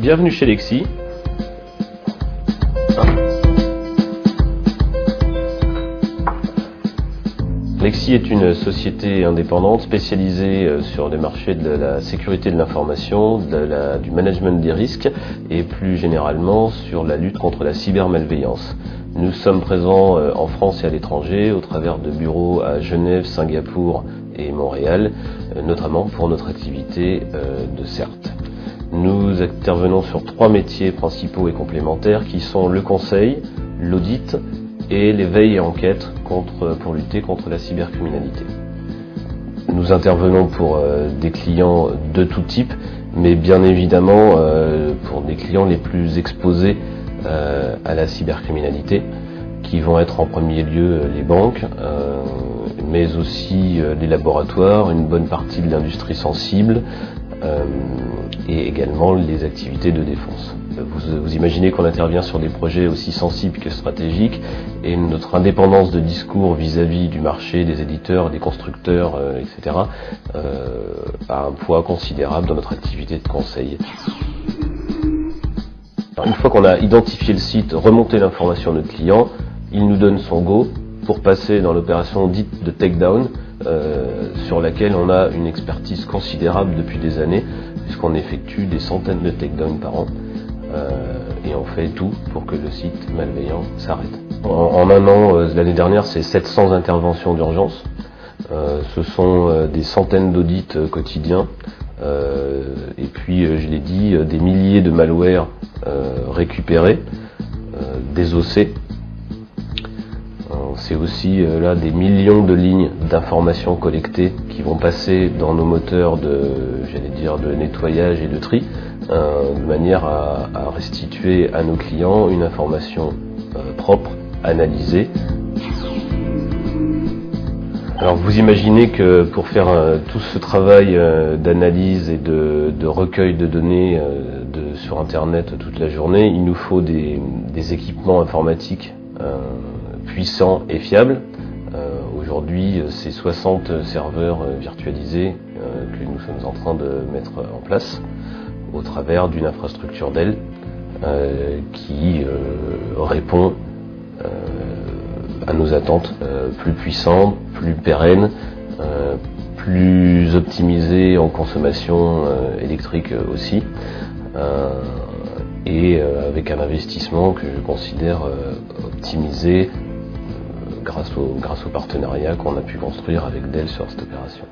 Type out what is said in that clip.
Bienvenue chez Lexi. Lexi est une société indépendante spécialisée sur les marchés de la sécurité de l'information, du management des risques et plus généralement sur la lutte contre la cybermalveillance. Nous sommes présents en France et à l'étranger au travers de bureaux à Genève, Singapour et Montréal, notamment pour notre activité de CERT. Nous intervenons sur 3 métiers principaux et complémentaires qui sont le conseil, l'audit et les veilles et enquêtes pour lutter contre la cybercriminalité. Nous intervenons pour des clients de tout type, mais bien évidemment pour des clients les plus exposés à la cybercriminalité, qui vont être en premier lieu les banques, mais aussi les laboratoires, une bonne partie de l'industrie sensible et également les activités de défense. Vous imaginez qu'on intervient sur des projets aussi sensibles que stratégiques et notre indépendance de discours vis-à-vis du marché, des éditeurs, des constructeurs, etc. a un poids considérable dans notre activité de conseil. Alors, une fois qu'on a identifié le site, remonté l'information à notre client, il nous donne son go pour passer dans l'opération dite de takedown, sur laquelle on a une expertise considérable depuis des années, puisqu'on effectue des centaines de takedowns par an, et on fait tout pour que le site malveillant s'arrête. En un an, l'année dernière, c'est 700 interventions d'urgence, ce sont des centaines d'audits quotidiens, et puis, je l'ai dit, des milliers de malwares récupérés, désossés. C'est aussi là des millions de lignes d'informations collectées qui vont passer dans nos moteurs de nettoyage et de tri, de manière à restituer à nos clients une information propre, analysée. Alors vous imaginez que pour faire tout ce travail d'analyse et de recueil de données sur Internet toute la journée, il nous faut des équipements informatiques puissants et fiables. Aujourd'hui, c'est 60 serveurs virtualisés que nous sommes en train de mettre en place au travers d'une infrastructure Dell qui répond à nos attentes, plus puissante, plus pérenne, plus optimisée en consommation électrique aussi, et avec un investissement que je considère optimisé grâce au partenariat qu'on a pu construire avec Dell sur cette opération.